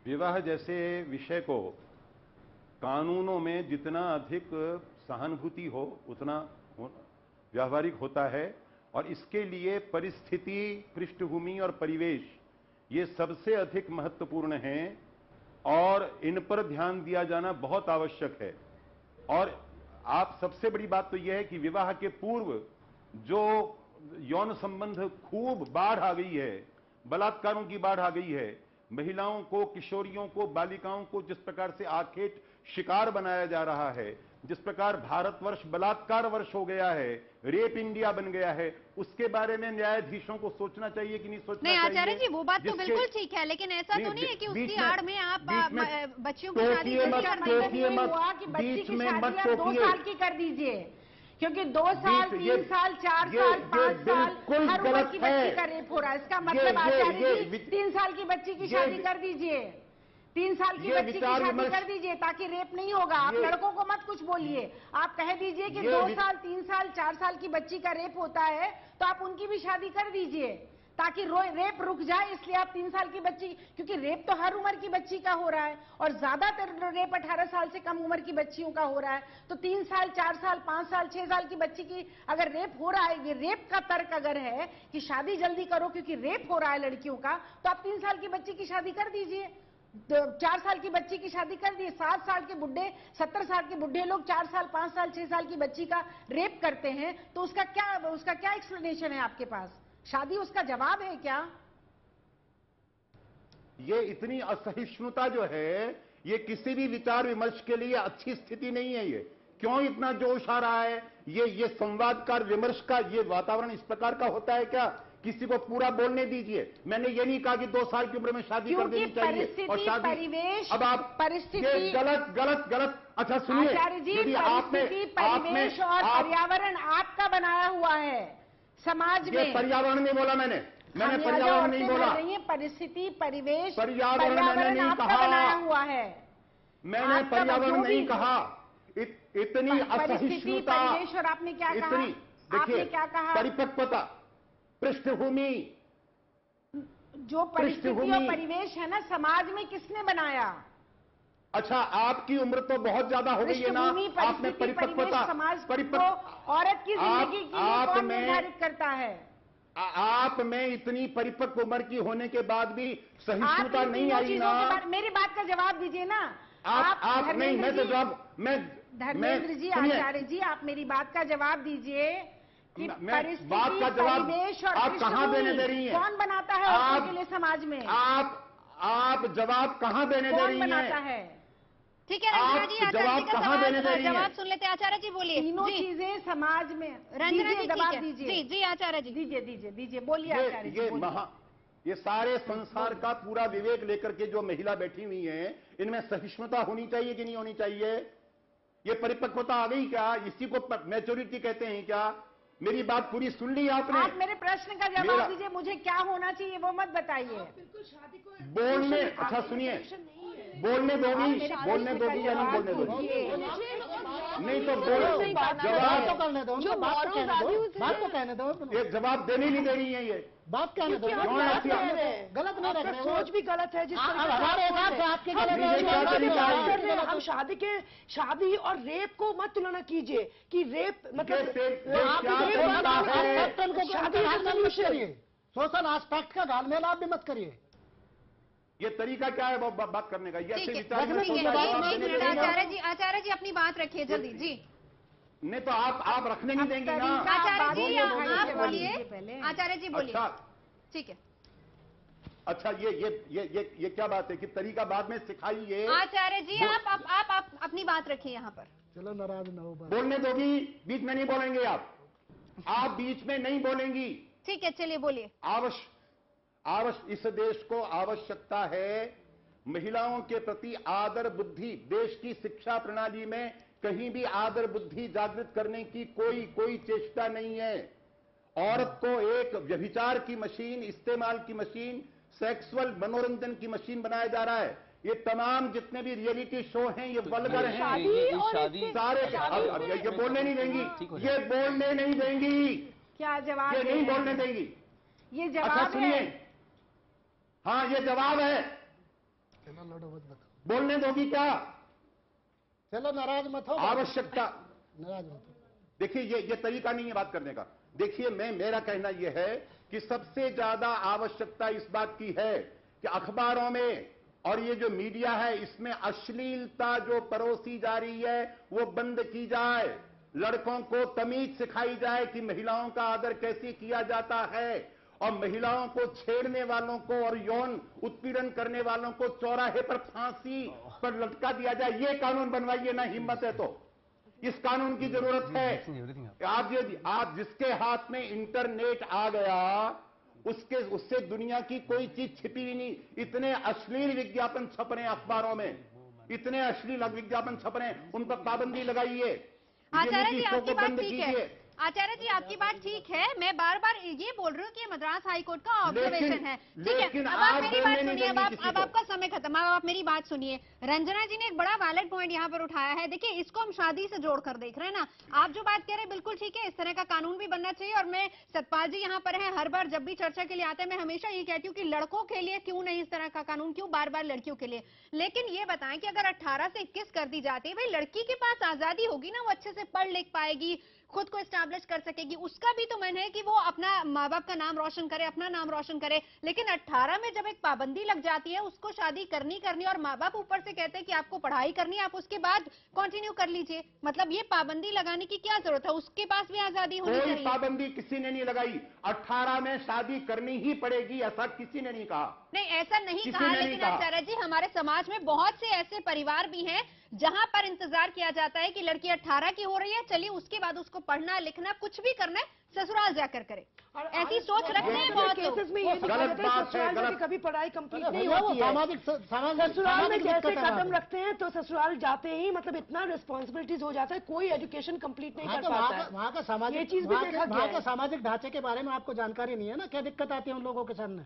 विवाह जैसे विषय को कानूनों में जितना अधिक सहानुभूति हो उतना व्यावहारिक होता है, और इसके लिए परिस्थिति, पृष्ठभूमि और परिवेश ये सबसे अधिक महत्वपूर्ण हैं, और इन पर ध्यान दिया जाना बहुत आवश्यक है। और आप सबसे बड़ी बात तो यह है कि विवाह के पूर्व जो यौन संबंध खूब बाढ़ आ गई है, बलात्कारों की बाढ़ आ गई है, महिलाओं को, किशोरियों को, बालिकाओं को जिस प्रकार से आखेट शिकार बनाया जा रहा है, जिस प्रकार भारतवर्ष बलात्कार वर्ष हो गया है, रेप इंडिया बन गया है, उसके बारे में न्यायाधीशों को सोचना चाहिए कि नहीं सोचना चाहिए? आचार्य जी, वो बात तो बिल्कुल ठीक है, लेकिन ऐसा तो नहीं है कि उसकी आड़ में आप बच्चियों की शादी हुआ कि बच्ची की शादी 2 साल की कर दीजिए, क्योंकि 2 साल, 3 साल, 4 साल, 5 साल हर उम्र की बच्ची का रेप हो रहा है। इसका मतलब आचार्य जी 3 साल की बच्ची की शादी कर दीजिए, 3 साल की बच्ची की शादी कर दीजिए, ताकि रेप नहीं होगा। आप लड़कों को मत कुछ बोलिए, आप कह दीजिए कि 2 साल, 3 साल, 4 साल की बच्ची का रेप होता है तो आप उनकी भी शादी कर दीजिए, ताकि रेप रुक जाए। इसलिए आप 3 साल की बच्ची, क्योंकि रेप तो हर उम्र की बच्ची का हो रहा है, और ज्यादातर रेप 18 साल से कम उम्र की बच्चियों का हो रहा है। तो 3 साल, 4 साल, 5 साल, 6 साल की बच्ची की अगर रेप हो रहा है, ये रेप का तर्क अगर है कि शादी जल्दी करो क्योंकि रेप हो रहा है लड़कियों का, तो आप 3 साल की बच्ची की शादी कर दीजिए, 4 साल की बच्ची की शादी कर दी। 7 साल के बुढ़े, 70 साल के बुढ़े लोग 4 साल, 5 साल, 6 साल की बच्ची का रेप करते हैं, तो उसका क्या एक्सप्लेनेशन है आपके पास? शादी उसका जवाब है क्या? ये इतनी असहिष्णुता जो है, ये किसी भी विचार विमर्श के लिए अच्छी स्थिति नहीं है। ये क्यों इतना जोश आ रहा है? ये संवादकार विमर्श का ये वातावरण इस प्रकार का होता है क्या? किसी को पूरा बोलने दीजिए। मैंने ये नहीं कहा कि 2 साल की उम्र में शादी कर देनी चाहिए, और शादी, परिवेश, अब आप परिस्थिति, गलत। अच्छा सुनिए, आचार्य जी, परिस्थिति, परिवेश और पर्यावरण आपका बनाया हुआ है। समाज ये में पर्यावरण नहीं बोला मैंने पर्यावरण नहीं बोला। परिस्थिति, परिवेश, पर्यावरण मैंने नहीं आपका कहा। बनाया हुआ है। मैंने आपका पर्यावरण जो नहीं भी कहा। इतनी परिस्थिति, असहिष्णुता, परिवेश, और आपने क्या कहा? इतनी आपने देखिए क्या कहा? परिपक्वता, पृष्ठभूमि, जो परिस्थिति और परिवेश है ना, समाज में किसने बनाया? अच्छा, आपकी उम्र तो बहुत ज्यादा हो गई है ना, आपने परिपक्वता, समाज को औरत की जिंदगी के लिए कौन निर्धारित करता है? आप में इतनी परिपक्व उम्र की होने के बाद भी सहिष्णुता नहीं आई ना। मेरी बात का जवाब दीजिए ना। आप नहीं, मैं तो जवाब, धर्मेंद्र जी, आचार्य जी, आप मेरी बात का जवाब दीजिए कि परिस्थिति, बात का जवाब परिवेश और आप कहां देने दे रही हैं? कौन बनाता है औरतों के लिए समाज में? आप जवाब कहां देने दे रही हैं? कौन बनाता है? ठीक है रंजना जी, आचार्य जी का जवाब सुन लेते हैं। आचार्य जी बोलिए। तीनों चीजें समाज में। रंजना जी जवाब दीजिए। जी आचार्य जी दीजिए बोलिए आचार्य जी। ये सारे संसार का पूरा विवेक लेकर के जो महिला बैठी हुई है, इनमें सहिष्णुता होनी चाहिए कि नहीं होनी चाहिए? ये परिपक्वता आ गई क्या? इसी को मैच्योरिटी कहते हैं क्या? मेरी बात पूरी सुन ली आपने? आप मेरे प्रश्न का जवाब दीजिए, मुझे क्या होना चाहिए वो मत बताइए। बोलने, अच्छा सुनिए, बोलने दोगी या नहीं बोलने दोगी? नहीं तो बोलो, जवाब तो करने दो, बात तो कहने दो। ये जवाब देने नहीं दे रही है, ये बात कहने दो। गलत नहीं रख रहे, सोच भी गलत है। जिस हम शादी और रेप को मत तुलना कीजिए कि रेप मतलब शादी सोशल एस्पेक्ट का घालमेल आप भी मत करिए। ये तरीका क्या है बात करने का? ये ऐसे विचार आचार्य जी अपनी बात रखिए जल्दी जी। नहीं तो आप रखने नहीं देंगे ना। आचार्य जी आप बोलिए। आचार्य जी बोलिए। ठीक है। अच्छा ये क्या बात है कि तरीका बाद में सिखाइए? आचार्य जी आप अपनी बात रखिए यहाँ पर। चलो नाराज ना हो। बोलने दोगी? बीच में नहीं बोलेंगे आप बीच में नहीं बोलेंगी। ठीक है, चलिए बोलिए। इस देश को आवश्यकता है महिलाओं के प्रति आदर बुद्धि। देश की शिक्षा प्रणाली में कहीं भी आदर बुद्धि जागृत करने की कोई चेष्टा नहीं है। औरत को एक व्यभिचार की मशीन, इस्तेमाल की मशीन, सेक्सुअल मनोरंजन की मशीन बनाया जा रहा है। ये तमाम जितने भी रियलिटी शो हैं ये वल्गर हैं। सारे ये बोलने नहीं देंगी, ये बोलने नहीं देंगी। क्या जवाब? ये नहीं बोलने देंगी। ये जवाब अच्छा सुनिए, हाँ ये जवाब है। चलो लड़ो मत बताओ। बोलने दोगी क्या? चलो नाराज मत हो। आवश्यकता, नाराज मत हो। देखिए ये तरीका नहीं है बात करने का। देखिए मेरा कहना यह है कि सबसे ज्यादा आवश्यकता इस बात की है कि अखबारों में और ये जो मीडिया है इसमें अश्लीलता जो परोसी जा रही है वो बंद की जाए। लड़कों को तमीज सिखाई जाए कि महिलाओं का आदर कैसे किया जाता है और महिलाओं को छेड़ने वालों को और यौन उत्पीड़न करने वालों को चौराहे पर फांसी पर लटका दिया जाए। ये कानून बनवाइए ना, हिम्मत है तो इस कानून की जरूरत है। आज जिसके हाथ में इंटरनेट आ गया उससे दुनिया की कोई चीज छिपी ही नहीं। इतने अश्लील विज्ञापन छप रहे हैं अखबारों में, इतने अश्लील विज्ञापन छप रहे हैं, उन पर पाबंदी लगाइए। आचार्य जी आपकी बात ठीक है। आचार्य जी आपकी बात ठीक है। मैं बार बार ये बोल रही हूँ कि मद्रास हाईकोर्ट का ऑब्जर्वेशन है। ठीक है, अब आप मेरी बात सुनिए। अब आपका समय खत्म। अब आप मेरी बात सुनिए। रंजना जी ने एक बड़ा वैलिड पॉइंट यहाँ पर उठाया है। देखिए इसको हम शादी से जोड़कर देख रहे हैं ना। आप जो बात कह रहे हैं बिल्कुल ठीक है, इस तरह का कानून भी बनना चाहिए। और मैं सतपाल जी यहाँ पर है, हर बार जब भी चर्चा के लिए आते हैं मैं हमेशा ये कहती हूँ कि लड़कों के लिए क्यों नहीं इस तरह का कानून, क्यों बार बार लड़कियों के लिए। लेकिन ये बताएं कि अगर 18 से 21 कर दी जाती है, भाई लड़की के पास आजादी होगी ना, वो अच्छे से पढ़ लिख पाएगी, खुद को एस्टैब्लिश कर सकेगी। उसका भी तो मन है कि वो अपना माँ बाप का नाम रोशन करे, अपना नाम रोशन करे। लेकिन 18 में जब एक पाबंदी लग जाती है, उसको शादी करनी और माँ बाप ऊपर से कहते हैं कि आपको पढ़ाई करनी है, आप उसके बाद कंटिन्यू कर लीजिए। मतलब ये पाबंदी लगाने की क्या जरूरत है? उसके पास भी आजादी होनी चाहिए। कोई पाबंदी किसी ने नहीं लगाई। 18 में शादी करनी ही पड़ेगी ऐसा किसी ने नहीं कहा। नहीं ऐसा नहीं कहा, लेकिन आचार्य जी हमारे समाज में बहुत से ऐसे परिवार भी हैं जहां पर इंतजार किया जाता है कि लड़की 18 की हो रही है, चलिए उसके बाद उसको पढ़ना लिखना कुछ भी करना है, ससुराल जाकर करे। और ऐसी सोच रखते हैं बहुत लोग। केसेस में ये दिखा गलत देते हैं बात है, ससुराल गलत। जाके कभी पढ़ाई कंप्लीट अरे नहीं भैया, वो होती है। सामाजिक ससुराल में जैसे दिक्कत है वहाँ कदम पे। रखते हैं तो ससुराल जाते ही मतलब इतना रिस्पॉन्सिबिलिटीज हो जाता है, कोई एजुकेशन कंप्लीट नहीं हाँ, कर तो पाता है। वहाँ का ये सामाजिक चीज भी वहाँ देखा के गया है। सामाजिक ढांचे के बारे में आपको जानकारी नहीं है ना, क्या दिक्कत आती है उन लोगों के सामने।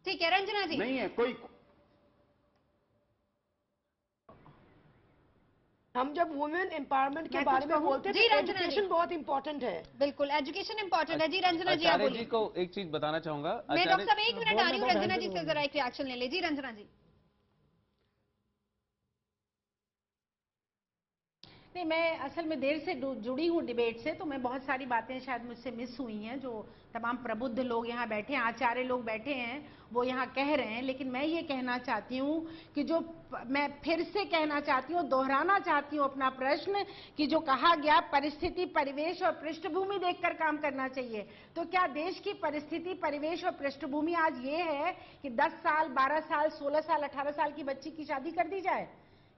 ठीक है रंजना जी। नहीं है कोई। हम जब वुमेन एम्पावरमेंट के मैं बारे कुछ में कहूँ? बोलते हैं जी, तो रंजना जी। एजुकेशन बहुत इंपॉर्टेंट है। बिल्कुल एजुकेशन इंपॉर्टेंट है। जी रंजना जी आप आचार्य बोलिए। जी को एक चीज बताना चाहूंगा। मैं डॉक्टर साहब 1 मिनट आ रही हूँ, बोलने दो, रंजना बहन जी जी से जरा एक रिएक्शन ले लीजिए। रंजना जी। नहीं, मैं असल में देर से जुड़ी हूँ डिबेट से, तो मैं बहुत सारी बातें शायद मुझसे मिस हुई हैं जो तमाम प्रबुद्ध लोग यहाँ बैठे हैं, आचार्य लोग बैठे हैं, वो यहाँ कह रहे हैं। लेकिन मैं ये कहना चाहती हूँ कि जो मैं फिर से कहना चाहती हूँ, दोहराना चाहती हूँ अपना प्रश्न कि जो कहा गया परिस्थिति, परिवेश और पृष्ठभूमि देखकर काम करना चाहिए। तो क्या देश की परिस्थिति, परिवेश और पृष्ठभूमि आज ये है कि 10 साल, 12 साल, 16 साल, 18 साल की बच्ची की शादी कर दी जाए?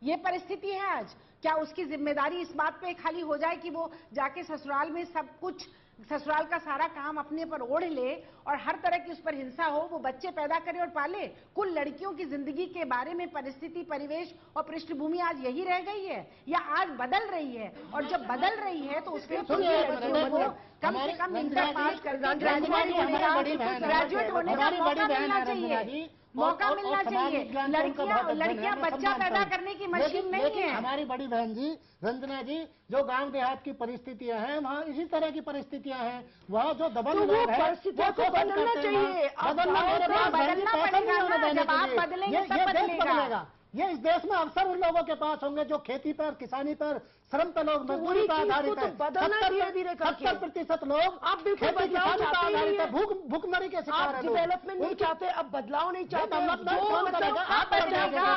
ये परिस्थिति है आज। क्या उसकी जिम्मेदारी इस बात पे खाली हो जाए कि वो जाके ससुराल में सब कुछ, ससुराल का सारा काम अपने पर ओढ़ ले और हर तरह की उस पर हिंसा हो, वो बच्चे पैदा करे और पाले? कुल लड़कियों की जिंदगी के बारे में परिस्थिति, परिवेश और पृष्ठभूमि आज यही रह गई है या आज बदल रही है? और जब बदल रही है तो उसके कम से कम इंटर पास करके ग्रेजुएट होने का मौका मिलना चाहिए, मौका मिलना चाहिए। लड़कियां बच्चा पैदा करने की मशीन नहीं है। हमारी बड़ी बहन जी रंजना जी, जो गांव देहात की परिस्थितियां हैं वहाँ इसी तरह की परिस्थितियां हैं। वहाँ जो दबंग लोग हैं परिस्थितियों को बदलना चाहिए। बदलना पड़ेगा। जब आप बदलेंगे तब बदलेगा। ये इस देश में अवसर उन लोगों के पास होंगे जो खेती पर, किसानी पर, श्रम पर लोग मजदूरी पर आधारित है। 70% लोग आप बिल्कुल खेती बदलाव किसानी पर चाहते ही आधारित है। नहीं। भूखमरी के शिकार आप है लोग। डेवलपमेंट नहीं चाहते, अब बदलाव नहीं चाहते, डेवलपमेंट जो कौन मतलब करेगा? आप बदलेगा,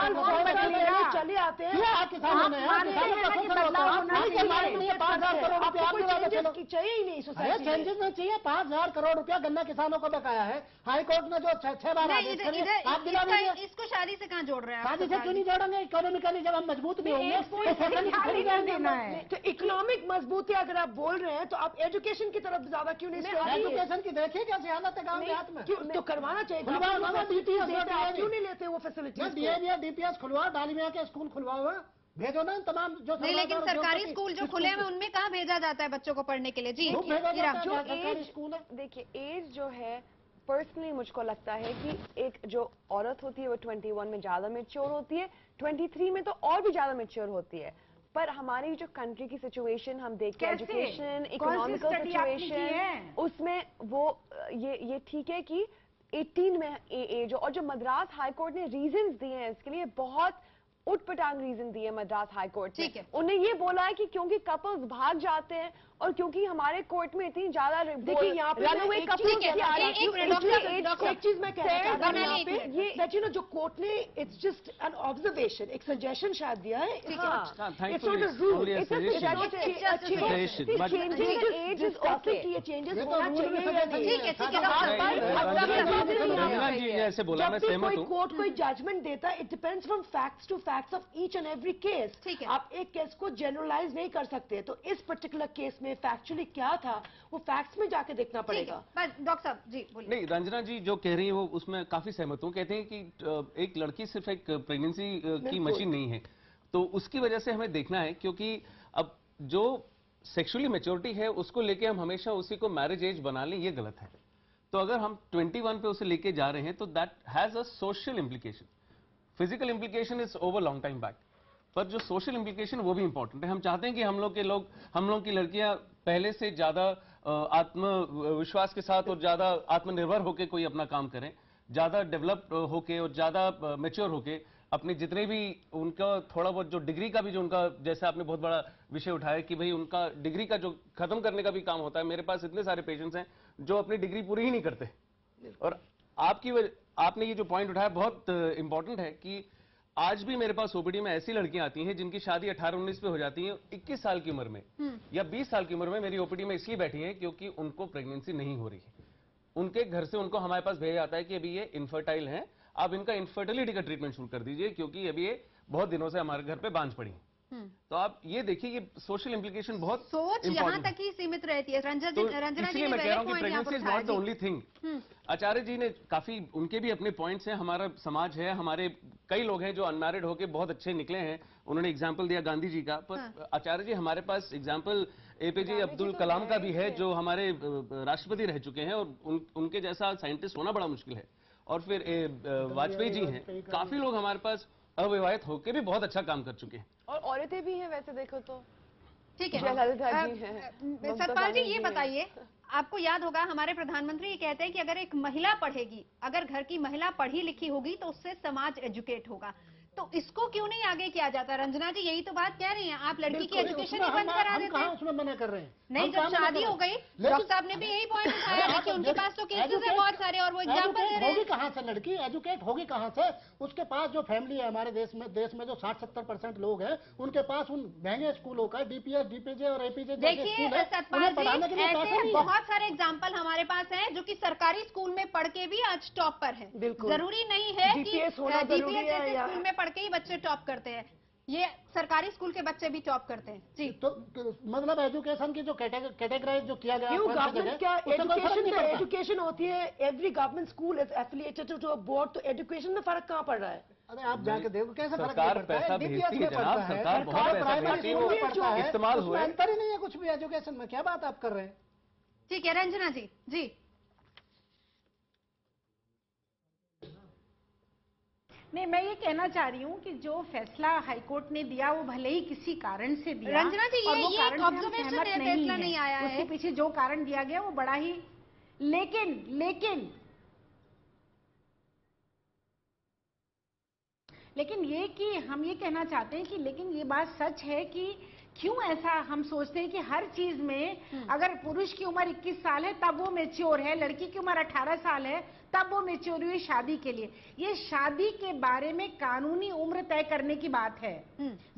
चले आते हैं। किसानों ने किसानों का शोषण होता है। नहीं के मालिक नहीं है, 5,000 करोड़ रुपया आप दिला दे चलो। चाहिए ही नहीं सोसाइटी। चेंजेस में चाहिए। 5,000 करोड़ रुपया गन्ना किसानों को बकाया है। हाई कोर्ट ने जो 6 बार नहीं, आदेश करे, आप दिला दीजिए। इसको शादी से कहाँ जोड़ रहे हैं आप? शादी से क्यों नहीं जोड़ेंगे? इकोनॉमिकली जब हम मजबूत भी होंगे तो सोशली थोड़ी देना है। तो इकोनॉमिक मजबूती अगर आप बोल रहे हैं तो आप एजुकेशन की तरफ ज्यादा क्यों नहीं? एजुकेशन की देखिए कैसी हालत है गाँव देहात में। तो करवाना चाहिए। क्यों नहीं लेते वो फैसिलिटीज? डीएवी डीपीएस खुलवाओ, डालिमिया के स्कूल खुलवाओ, भेजो ना तमाम जो नहीं, लेकिन सरकारी स्कूल जो खुले हैं उनमें कहाँ भेजा जाता है बच्चों को पढ़ने के लिए? जी सरकारी स्कूल है। देखिए एज जो है, पर्सनली मुझको लगता है कि एक जो औरत होती है वो 21 में ज्यादा मेच्योर होती है, 23 में तो और भी ज्यादा मेच्योर होती है। पर हमारी जो कंट्री की सिचुएशन हम देखते हैं, एजुकेशन, इकोनॉमिकल सिचुएशन, उसमें वो ये ठीक है कि 18 में एज। और जो मद्रास हाई कोर्ट ने रीजंस दिए हैं इसके लिए, बहुत उटपटांग रीजन दिए मद्रास हाई कोर्ट ने। उन्हें ये बोला है कि क्योंकि कपल्स भाग जाते हैं और क्योंकि हमारे कोर्ट में इतनी ज्यादा देखिए यहाँ पे एक चीज मैं कहना चाहती हूँ ये जो कोर्ट ने इट्स जस्ट एन ऑब्जर्वेशन, एक सजेशन शायद दिया है। It's not a rule, it's ये चेंजेस होना चाहिए। ऐसे बोला मैं सहमत हूँ। कोर्ट कोई जजमेंट देता है, it depends from facts to facts of each and every case. आप एक केस को जनरलाइज नहीं कर सकते। तो इस पर्टिकुलर केस में फैक्चुअली क्या था वो फैक्ट्स में जाके देखना पड़ेगा। डॉक्टर साहब जी बोलिए। नहीं, रंजना जी जो कह रही है वो उसमें काफी सहमत हूँ। कहते हैं कि एक लड़की सिर्फ एक प्रेगनेंसी की मशीन नहीं है, तो उसकी वजह से हमें देखना है, क्योंकि अब जो सेक्सुअली मैच्योरिटी है उसको लेके हम हमेशा उसी को मैरिज एज बना लें, ये गलत है। तो अगर हम 21 पे उसे लेके जा रहे हैं तो that has a social implication. Physical implication is over long time back, पर जो सोशल इम्प्लीकेशन वो भी इंपॉर्टेंट है। हम चाहते हैं कि हम लोग की लड़कियां पहले से ज्यादा आत्मविश्वास के साथ और ज्यादा आत्मनिर्भर होकर कोई अपना काम करें, ज्यादा डेवलप होके और ज्यादा मैच्योर होके अपने जितने भी उनका थोड़ा बहुत जो डिग्री का भी जो उनका, जैसे आपने बहुत बड़ा विषय उठाया कि भाई उनका डिग्री का जो खत्म करने का भी काम होता है। मेरे पास इतने सारे पेशेंट्स हैं जो अपनी डिग्री पूरी ही नहीं करते। और आपने ये जो पॉइंट उठाया बहुत इंपॉर्टेंट है कि आज भी मेरे पास ओपीडी में ऐसी लड़कियां आती हैं जिनकी शादी 18-19 पे हो जाती है, 21 साल की उम्र में या 20 साल की उम्र में मेरी ओपीडी में इसलिए बैठी हैं क्योंकि उनको प्रेगनेंसी नहीं हो रही है। उनके घर से उनको हमारे पास भेजा जाता है कि अभी ये इनफर्टाइल हैं, आप इनका इनफर्टिलिटी का ट्रीटमेंट शुरू कर दीजिए क्योंकि अभी ये बहुत दिनों से हमारे घर पे बांझ पड़ी हैं। तो आप ये देखिए कि सोशल इम्प्लीकेशन बहुत सोच यहाँ तक ही सीमित रहती है। रंजना जी इसलिए मैं कह रहा हूँ कि pregnancy is not the only thing. Acharya ji ने काफी, उनके भी अपने पॉइंट्स हैं। हमारा समाज है, हमारे कई लोग हैं जो अनमैरिड होके बहुत अच्छे निकले हैं। उन्होंने एग्जाम्पल दिया गांधी जी का, पर आचार्य जी हमारे पास एग्जाम्पल एपीजे अब्दुल कलाम का भी है, जो हमारे राष्ट्रपति रह चुके हैं, और उनके जैसा साइंटिस्ट होना बड़ा मुश्किल है। और फिर वाजपेयी जी हैं, काफी लोग हमारे पास अविवाहित होकर भी बहुत अच्छा काम कर चुके हैं। और औरतें भी हैं वैसे देखो तो। ठीक है, जयललिता जी हैं, सतपाल जी ये बताइए, आपको याद होगा हमारे प्रधानमंत्री ये कहते हैं कि अगर एक महिला पढ़ेगी, अगर घर की महिला पढ़ी लिखी होगी तो उससे समाज एजुकेट होगा। तो इसको क्यों नहीं आगे किया जाता? रंजना जी यही तो बात कह रही हैं, आप लड़की की एजुकेशन ही बंद करा देते हैं। उसमें मना कर रहे हैं? नहीं, जब शादी हो गई, डॉक्टर साहब ने भी यही पॉइंट उठाया है कि उनके पास तो केसेस है बहुत सारे, और वो एग्जाम्पल दे रहे हैं। होगी कहाँ से लड़की, एजुकेट होगी कहाँ से? उसके पास जो फैमिली है हमारे देश में जो 60-70% लोग हैं, उनके पास उन महंगे स्कूलों का डीपीएस, डीपीजे और एपीजे देखिए सतपाल जी, ऐसे बहुत सारे एग्जाम्पल हमारे पास हैं जो कि सरकारी स्कूल में पढ़ के भी आज टॉप पर है। जरूरी नहीं है कि डीपीएस स्कूल में पढ़ के ही बच्चे टॉप करते हैं, ये सरकारी स्कूल के बच्चे भी टॉप करते हैं जी। तो मतलब एजुकेशन की जो कैटेगराइज जो किया गया, गवर्नमेंट क्या एजुकेशन होती है? Every government school is affiliated to a board, तो एजुकेशन में फर्क कहाँ पड़ रहा है? अरे आप जाके देखो कैसे फर्क सरकार पैसा भेजती है जनाब, सरकार बहुत पैसा भेजती है, वो इस्तेमाल हुए। अंतर ही नहीं है कुछ भी एजुकेशन में, क्या बात आप कर रहे हैं? ठीक है रंजना जी। जी नहीं, मैं ये कहना चाह रही हूँ कि जो फैसला हाईकोर्ट ने दिया वो भले ही किसी कारण से दिया, रंजना जी, ये ऑब्जर्वेशन है, फैसला नहीं आया है, उसके पीछे जो कारण दिया गया वो बड़ा ही, लेकिन ये कि हम ये कहना चाहते हैं कि लेकिन ये बात सच है कि क्यों ऐसा हम सोचते हैं कि हर चीज में अगर पुरुष की उम्र 21 साल है तब वो मैच्योर है, लड़की की उम्र 18 साल है तब वो मैच्योर हुई शादी के लिए। ये शादी के बारे में कानूनी उम्र तय करने की बात है,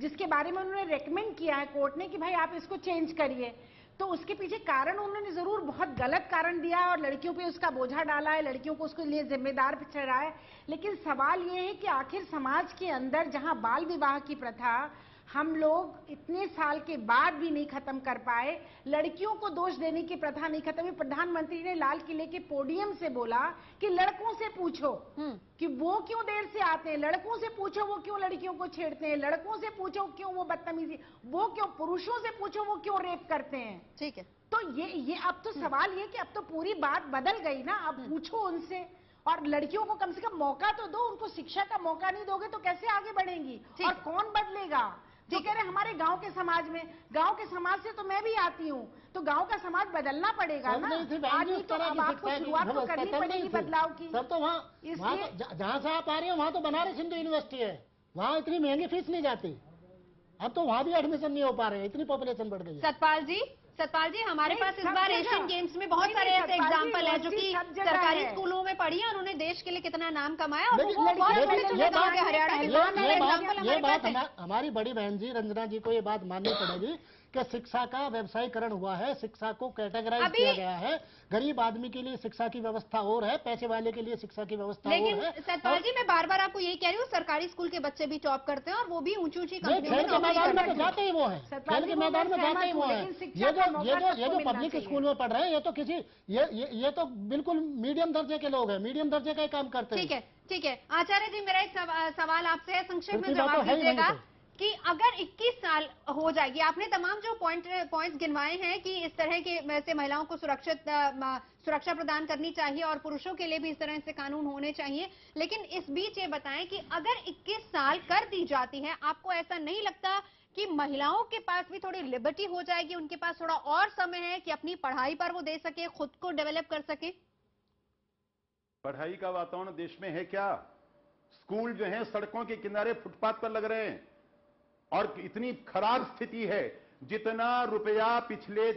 जिसके बारे में उन्होंने रेकमेंड किया है कोर्ट ने कि भाई आप इसको चेंज करिए। तो उसके पीछे कारण उन्होंने जरूर बहुत गलत कारण दिया और लड़कियों पे उसका बोझा डाला है, लड़कियों को उसके लिए जिम्मेदार ठहराया है। लेकिन सवाल ये है कि आखिर समाज के अंदर जहां बाल विवाह की प्रथा हम लोग इतने साल के बाद भी नहीं खत्म कर पाए, लड़कियों को दोष देने की प्रथा नहीं खत्म हुई। प्रधानमंत्री ने लाल किले के पोडियम से बोला कि लड़कों से पूछो कि वो क्यों देर से आते हैं, लड़कों से पूछो वो क्यों लड़कियों को छेड़ते हैं, लड़कों से पूछो क्यों वो बदतमीजी, वो क्यों, पुरुषों से पूछो वो क्यों रेप करते हैं। ठीक है, तो ये अब तो सवाल ये कि अब तो पूरी बात बदल गई ना, अब पूछो उनसे और लड़कियों को कम से कम मौका तो दो, उनको शिक्षा का मौका नहीं दोगे तो कैसे आगे बढ़ेंगी और कौन बदलेगा? जो कह रहे हमारे गांव के समाज में, गांव के समाज से तो मैं भी आती हूँ, तो गांव का समाज बदलना पड़ेगा ना। आज ही तो अब आपको शुरुआत तो करनी पड़ेगी बदलाव की। तब तो वहाँ जहाँ से आप आ रही हो वहाँ तो बनारस हिंदू यूनिवर्सिटी है, वहाँ इतनी महंगी फीस नहीं जाती, अब तो वहाँ भी एडमिशन नहीं हो पा रहे हैं, इतनी पॉपुलेशन बढ़ गई है। सतपाल जी हमारे पास इस बार एशियन गेम्स में बहुत सारे ऐसे एग्जाम्पल हैं जो कि सरकारी स्कूलों में पढ़ी है, उन्होंने देश के लिए कितना नाम कमाया और वो बहुत बड़ी सुविधा है हरियाणा के बहुत सारे एग्जाम्पल हमारे पास हैं। हमारी बड़ी बहन जी रंजना जी को ये बात माननी पड़ेगी कि शिक्षा का व्यवसायीकरण हुआ है, शिक्षा को कैटेगराइज किया गया है। गरीब आदमी के लिए शिक्षा की व्यवस्था और है, पैसे वाले के लिए शिक्षा की व्यवस्था और है। लेकिन सतपाल जी मैं बार बार आपको यही कह रही हूँ, सरकारी स्कूल के बच्चे भी टॉप करते हैं और वो भी ऊंची ऊंची कंपनियों में नौकरी करते हैं। जाते ही वो है, खेल के मैदान में जाते ही वो है। ये जो पब्लिक स्कूल में पढ़ रहे हैं ये तो किसी ये तो बिल्कुल मीडियम दर्जे के लोग हैं, मीडियम दर्जे का ही काम करते हैं। ठीक है आचार्य जी, मेरा एक सवाल आपसे है, संक्षेप में जवाब दीजिएगा कि अगर 21 साल हो जाएगी, आपने तमाम जो पॉइंट्स गिनवाए हैं कि इस तरह के वैसे महिलाओं को सुरक्षा प्रदान करनी चाहिए और पुरुषों के लिए भी इस तरह से कानून होने चाहिए, लेकिन इस बीच ये बताएं कि अगर 21 साल कर दी जाती है, आपको ऐसा नहीं लगता कि महिलाओं के पास भी थोड़ी लिबर्टी हो जाएगी, उनके पास थोड़ा और समय है कि अपनी पढ़ाई पर वो दे सके, खुद को डेवलप कर सके? पढ़ाई का वातावरण देश में है क्या? स्कूल जो है सड़कों के किनारे फुटपाथ पर लग रहे हैं और इतनी खराब स्थिति है, जितना रुपया पिछले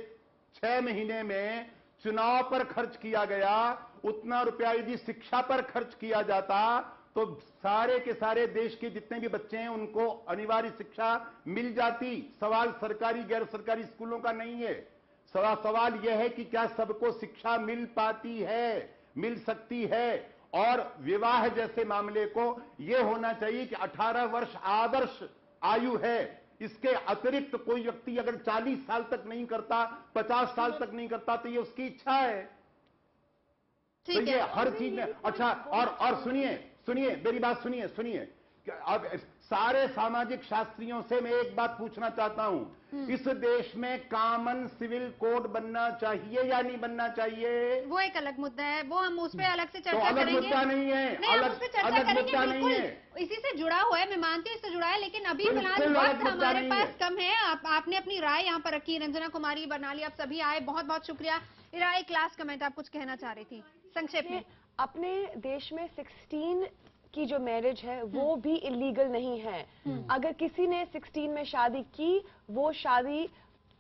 6 महीने में चुनाव पर खर्च किया गया, उतना रुपया यदि शिक्षा पर खर्च किया जाता तो सारे के सारे देश के जितने भी बच्चे हैं उनको अनिवार्य शिक्षा मिल जाती। सवाल सरकारी गैर सरकारी स्कूलों का नहीं है, सवाल यह है कि क्या सबको शिक्षा मिल पाती है, मिल सकती है। और विवाह जैसे मामले को यह होना चाहिए कि 18 वर्ष आदर्श आयु है, इसके अतिरिक्त कोई व्यक्ति अगर 40 साल तक नहीं करता, 50 साल तक नहीं करता, तो ये उसकी इच्छा है। तो ये हर चीज में अच्छा। और सुनिए मेरी बात सुनिए अब सारे सामाजिक शास्त्रियों से मैं एक बात पूछना चाहता हूं, इस देश में कॉमन सिविल कोड बनना चाहिए या नहीं बनना चाहिए? वो एक अलग मुद्दा है, वो हम उस पर अलग से तो चर्चा अलग करेंगे। मुद्दा नहीं है, हम उस पर चर्चा अलग करेंगे, मुद्दा नहीं है। बिल्कुल इसी से जुड़ा हुआ है, मैं मानती हूँ इससे जुड़ा है, लेकिन अभी फिलहाल बिल्कुल अलग वक्त मुद्दा हमारे नहीं पास है। कम है। आपने अपनी राय यहाँ पर रखी, रंजना कुमारी बरनाली, आप सभी आए, बहुत बहुत शुक्रिया। इरा, एक लास्ट कमेंट आप कुछ कहना चाह रही थी संक्षेप में। अपने देश में 16 की जो मैरिज है वो भी इलीगल नहीं है। अगर किसी ने 16 में शादी की, वो शादी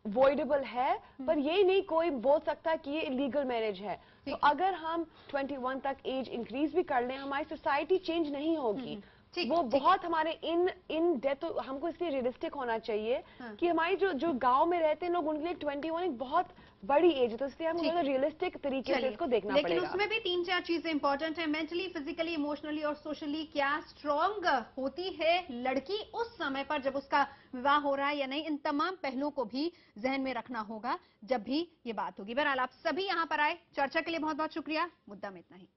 वॉइडेबल है, पर ये नहीं कोई बोल सकता कि ये इलीगल मैरिज है। तो अगर हम 21 तक एज इंक्रीज भी कर लें, हमारी सोसाइटी चेंज नहीं होगी। वो बहुत हमारे इन डेथ, हमको इसलिए रियलिस्टिक होना चाहिए कि हमारी जो गांव में रहते हैं लोग, उनके लिए 21 एक बहुत बड़ी एज है, तो इसलिए हमको रियलिस्टिक तरीके से इसको देखना पड़ेगा। लेकिन उसमें भी 3-4 चीजें इंपॉर्टेंट है, मेंटली, फिजिकली, इमोशनली और सोशली क्या स्ट्रॉन्ग होती है लड़की उस समय पर जब उसका विवाह हो रहा है या नहीं, इन तमाम पहलुओं को भी जहन में रखना होगा जब भी ये बात होगी। बहरहाल आप सभी यहाँ पर आए, चर्चा के लिए बहुत बहुत शुक्रिया। मुद्दा में इतना ही।